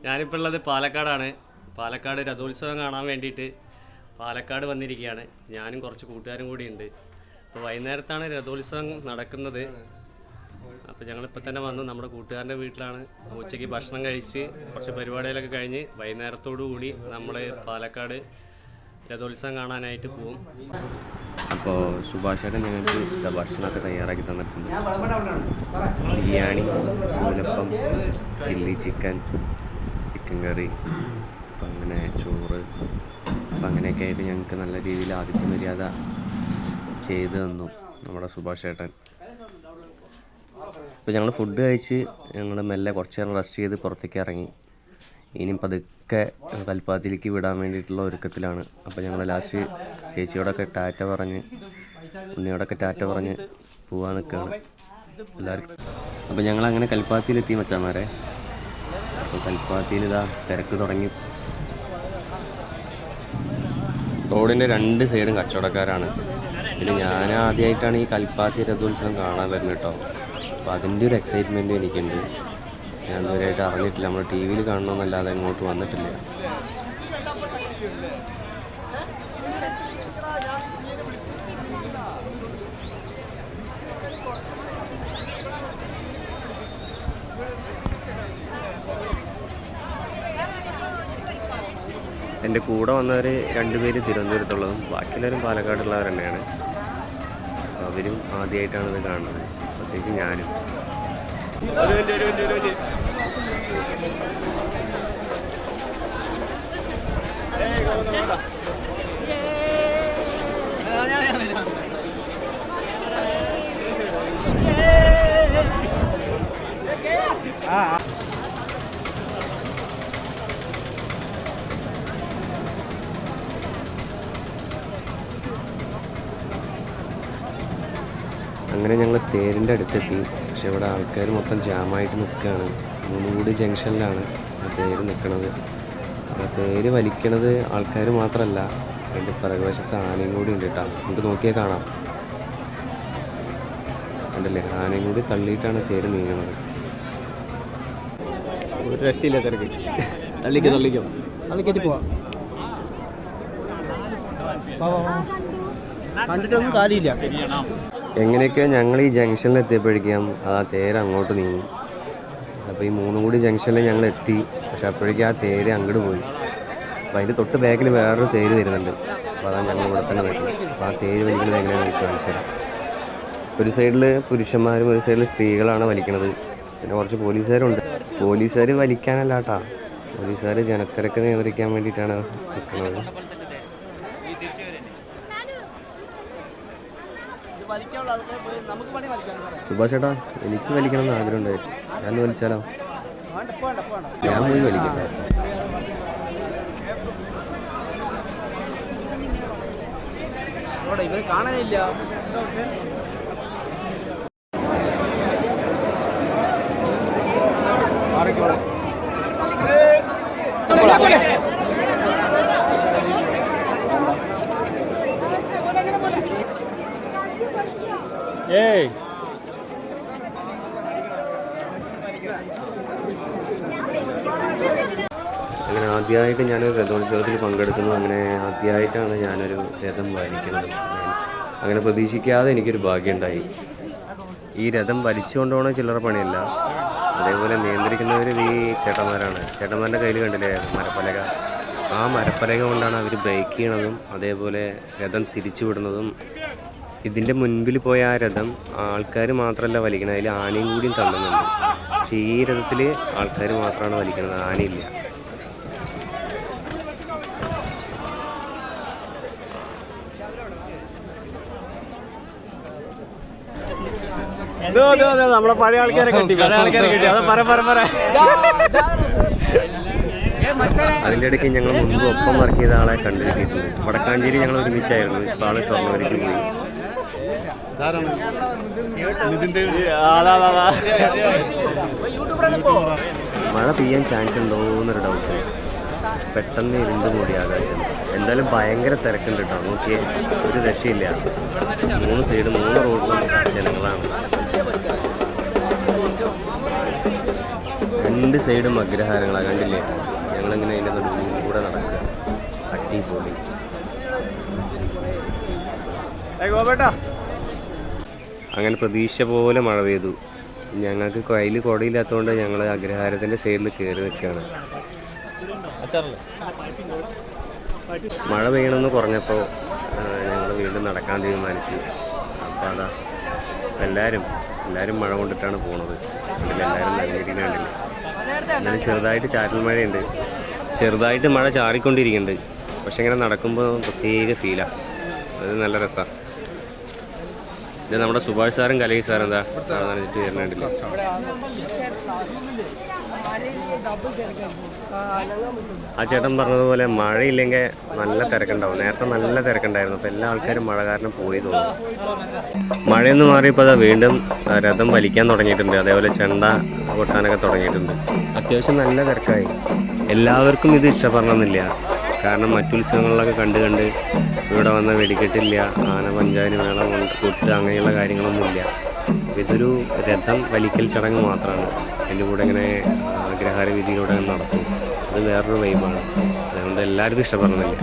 ഞാനിപ്പോൾ ഉള്ളത് പാലക്കാടാണ്. പാലക്കാട് രഥോത്സവം കാണാൻ വേണ്ടിയിട്ട് പാലക്കാട് വന്നിരിക്കുകയാണ്. ഞാനും കുറച്ച് കൂട്ടുകാരും കൂടി ഉണ്ട്. അപ്പോൾ വൈകുന്നേരത്താണ് രഥോത്സവം നടക്കുന്നത്. അപ്പോൾ ഞങ്ങളിപ്പോൾ തന്നെ വന്നു. നമ്മുടെ കൂട്ടുകാരൻ്റെ വീട്ടിലാണ്. ഉച്ചയ്ക്ക് ഭക്ഷണം കഴിച്ച് കുറച്ച് പരിപാടികളൊക്കെ കഴിഞ്ഞ് വൈകുന്നേരത്തോടു കൂടി നമ്മൾ പാലക്കാട് രഥോത്സവം കാണാനായിട്ട് പോകും. അപ്പോൾ സുഭാഷേട്ടൻ ഞങ്ങൾക്ക് ഭക്ഷണമൊക്കെ തയ്യാറാക്കി തന്നിട്ടുണ്ട്. ബിരിയാണി, നൂലപ്പം, ചില്ലി ചിക്കൻ, ചിക്കൻ കറി, അപ്പം അങ്ങനെ ചോറ്, അപ്പം അങ്ങനെയൊക്കെ ആയിട്ട് ഞങ്ങൾക്ക് നല്ല രീതിയിൽ ആതിഥ്യ മര്യാദ ചെയ്തു തന്നു നമ്മുടെ സുഭാഷേട്ടൻ. അപ്പോൾ ഞങ്ങൾ ഫുഡ് കഴിച്ച് ഞങ്ങൾ മെല്ലെ കുറച്ച് നേരം റെസ്റ്റ് ചെയ്ത് പുറത്തേക്ക് ഇറങ്ങി. ഇനി പതുക്കെ കൽപ്പാത്തിലേക്ക് വിടാൻ വേണ്ടിയിട്ടുള്ള ഒരുക്കത്തിലാണ്. അപ്പോൾ ഞങ്ങൾ ലാസ്റ്റ് ചേച്ചിയോടൊക്കെ ടാറ്റ പറഞ്ഞ് ഉണ്ണിയോടൊക്കെ ടാറ്റ പറഞ്ഞ് പോകാൻ നിൽക്കുകയാണ് എല്ലാവർക്കും. അപ്പോൾ ഞങ്ങളങ്ങനെ കൽപ്പാത്തിയിലെത്തി മച്ചാന്മാരെ. അപ്പോൾ കൽപ്പാത്തിയിൽ ഇതാ തിരക്ക് തുടങ്ങി. റോഡിൻ്റെ രണ്ട് സൈഡും കച്ചവടക്കാരാണ്. പിന്നെ ഞാൻ ആദ്യമായിട്ടാണ് ഈ കൽപ്പാത്തി രഥോത്സവം കാണാൻ വരുന്നത് കേട്ടോ. അപ്പോൾ അതിൻ്റെ ഒരു എക്സൈറ്റ്മെൻറ്റ് എനിക്കുണ്ട്. ഞാൻ ഇതുവരെയായിട്ട് അറിഞ്ഞിട്ടില്ല. നമ്മൾ ടി വിയിൽ കാണണമെന്നല്ലാതെ ഇങ്ങോട്ട് വന്നിട്ടില്ല. എൻ്റെ കൂടെ വന്നവർ രണ്ടുപേര് തിരുവനന്തപുരത്തുള്ളതും ബാക്കിയുള്ളവരും പാലക്കാടുള്ളവർ തന്നെയാണ്. അവരും ആദ്യമായിട്ടാണ് ഇത് കാണുന്നത്, പ്രത്യേകിച്ച് ഞാനും. അങ്ങനെ ഞങ്ങൾ തേരിൻ്റെ അടുത്തെത്തി. പക്ഷെ ഇവിടെ ആൾക്കാർ മൊത്തം ജാമായിട്ട് നിൽക്കുകയാണ്. മൂന്നുകൂടി ജംഗ്ഷനിലാണ് തേര് നിൽക്കുന്നത്. അപ്പോൾ തേര് വലിക്കണത് ആൾക്കാർ മാത്രമല്ല, അതിൻ്റെ പിറകുവശത്ത് ആനയും കൂടി ഉണ്ട് കേട്ടോ. നമുക്ക് നോക്കിയാൽ കാണാം, കണ്ടല്ലേ, ആനയും കൂടി തള്ളിയിട്ടാണ് തേര് നീങ്ങുന്നത്. ഒരു രക്ഷയില്ല തിരക്ക്. തള്ളിക്കറ്റി പോവാം. കണ്ടിട്ടൊന്നും കാര്യമില്ല. എങ്ങനെയൊക്കെയോ ഞങ്ങൾ ഈ ജംഗ്ഷനിൽ എത്തിയപ്പോഴേക്കും ആ തേര് അങ്ങോട്ട് നീങ്ങി. അപ്പോൾ ഈ മൂന്നുകൂടി ജംഗ്ഷനിൽ ഞങ്ങൾ എത്തി. പക്ഷെ അപ്പോഴേക്കും ആ തേര് അങ്ങോട്ട് പോയി. അപ്പോൾ അതിൻ്റെ തൊട്ട് ബാക്കിൽ വേറൊരു തേര് വരുന്നുണ്ട്. അപ്പോൾ അതാണ് ഞങ്ങൾ ഇവിടെ തന്നെ വരുന്നത്. അപ്പോൾ ആ തേര് വലിക്കുന്നത് എങ്ങനെയാണ് എനിക്ക് മനസ്സിലായി. ഒരു സൈഡിൽ പുരുഷന്മാരും ഒരു സൈഡിൽ സ്ത്രീകളാണ് വലിക്കുന്നത്. പിന്നെ കുറച്ച് പോലീസുകാരുണ്ട്. പോലീസുകാർ വലിക്കാനല്ല കേട്ടോ, പോലീസുകാർ ജനത്തിരക്ക് നിയന്ത്രിക്കാൻ വേണ്ടിയിട്ടാണ് നിൽക്കുന്നത്. സുഭാഷ് ചേട്ടാ, എനിക്ക് വലിക്കണമെന്ന് ആഗ്രഹം ഉണ്ടായിരുന്നു. ഞാൻ വലിച്ചാലോ? ഞാൻ പോയി വലിക്കട്ടെ. ഇവർ കാണാനില്ല. ഏയ് അങ്ങനെ ആദ്യമായിട്ട് ഞാനൊരു രഥോത്സവത്തിൽ പങ്കെടുക്കുന്നു. അങ്ങനെ ആദ്യമായിട്ടാണ് ഞാനൊരു രഥം വലിക്കുന്നത്. അങ്ങനെ പ്രതീക്ഷിക്കാതെ എനിക്കൊരു ഭാഗ്യമുണ്ടായി. ഈ രഥം വലിച്ചു കൊണ്ടുപോകണ ചില്ലറ പണിയല്ല, അതേപോലെ നിയന്ത്രിക്കുന്നവർ ഈ ചേട്ടന്മാരാണ്. ചേട്ടന്മാരുടെ കയ്യിൽ കണ്ടില്ലേ മരപ്പലക, ആ മരപ്പലക കൊണ്ടാണ് അവർ ബ്രേക്ക് ചെയ്യണതും അതേപോലെ രഥം തിരിച്ചു വിടുന്നതും. ഇതിൻ്റെ മുൻപിൽ പോയ ആ രഥം ആൾക്കാർ മാത്രമല്ല വലിക്കണത്, അതിൽ ആനയും കൂടിയും തള്ളുന്നുണ്ട്. പക്ഷേ ഈ രഥത്തിൽ ആൾക്കാർ മാത്രമാണ് വലിക്കുന്നത്, ആനയില്ല. നമ്മളെ പഴയ ആൾക്കാരെ കിട്ടി. അതിൻ്റെ ഇടയ്ക്ക് ഞങ്ങൾ മുൻപ് ഒപ്പം വർക്ക് ചെയ്ത ആളെ കണ്ടിരിക്കുന്നത്. വടക്കാഞ്ചേരി ഞങ്ങൾ ഒരുമിച്ചായിരുന്നു. ഇപ്പോൾ ആള് ഷൊർണൂരിലേക്ക് പോയി. മഴ പെയ്യാൻ ചാൻസ് ഉണ്ടോ എന്നൊരു ഡൗട്ട്. പെട്ടെന്ന് ഇരുണ്ട് മൂടി ആകാശം. എന്തായാലും ഭയങ്കര തിരക്കുണ്ട് കേട്ടോ. നോക്കിയേ, ഒരു രക്ഷയില്ല. 3 സൈഡ് 3 റോഡിലും ജനങ്ങളാണ്. 2 സൈഡും അഗ്രഹാരങ്ങളാണ്. കണ്ടില്ലേ? ഞങ്ങളിങ്ങനെ അതിൻ്റെ നടുവിലൂടെ നടക്കുക. അടിപൊളി. അങ്ങനെ പ്രതീക്ഷ പോലെ മഴ പെയ്തു. ഞങ്ങൾക്ക് കയ്യിൽ കുടയില്ലാത്തതുകൊണ്ട് ഞങ്ങൾ അഗ്രഹാരത്തിൻ്റെ സൈഡിൽ കയറി നിൽക്കുകയാണ്. മഴ പെയ്യണമെന്ന് പറഞ്ഞപ്പോൾ ഞങ്ങൾ വീണ്ടും നടക്കാൻ തീരുമാനിച്ചു. അപ്പോൾ അതാ എല്ലാവരും മഴ കൊണ്ടിട്ടാണ് പോണത്. എല്ലാവരും നനഞ്ഞിരിക്കുന്നുണ്ടല്ലോ. എന്നാലും ചെറുതായിട്ട് ചാറ്റൽ മഴയുണ്ട്, ചെറുതായിട്ട് മഴ ചാറിക്കൊണ്ടിരിക്കുന്നുണ്ട്. പക്ഷെ ഇങ്ങനെ നടക്കുമ്പോൾ പ്രത്യേക ഫീലാണ്. അത് നല്ല രസമാണ്. ഇത് നമ്മുടെ സുഭാഷ് സാറും കലകി സാറും എന്താ നനഞ്ഞിട്ട് വരുന്നുണ്ടല്ലോ. ആ ചേട്ടൻ പറഞ്ഞതുപോലെ മഴയില്ലെങ്കിൽ നല്ല തിരക്കുണ്ടാവും. നേരത്തെ നല്ല തിരക്കുണ്ടായിരുന്നു. അപ്പോൾ എല്ലാ ആൾക്കാരും മഴ കാരണം പോയി തോന്നും. മഴയൊന്ന് മാറിയപ്പോൾ അതാ വീണ്ടും രഥം വലിക്കാൻ തുടങ്ങിയിട്ടുണ്ട്. അതേപോലെ ചെണ്ട കൊട്ടാനൊക്കെ തുടങ്ങിയിട്ടുണ്ട്. അത്യാവശ്യം നല്ല തിരക്കായി. എല്ലാവർക്കും ഇത് ഇഷ്ടപ്പെടണമെന്നില്ല. കാരണം മറ്റുത്സവങ്ങളിലൊക്കെ കണ്ട് ഇവിടെ വന്ന വെടിക്കെട്ടില്ല, ആന പഞ്ചാരി മേളം കൊട്ട് അങ്ങനെയുള്ള കാര്യങ്ങളൊന്നുമില്ല. ഇതൊരു രഥം വലിക്കൽ ചടങ്ങ് മാത്രമാണ്. എൻ്റെ കൂടെ ഇങ്ങനെ അഗ്രഹാര വീതിയിലൂടെ നടത്തും. അത് വേറൊരു വൈബാണ്. അതുകൊണ്ട് എല്ലാവർക്കും ഇഷ്ടപ്പെടണമെന്നില്ല.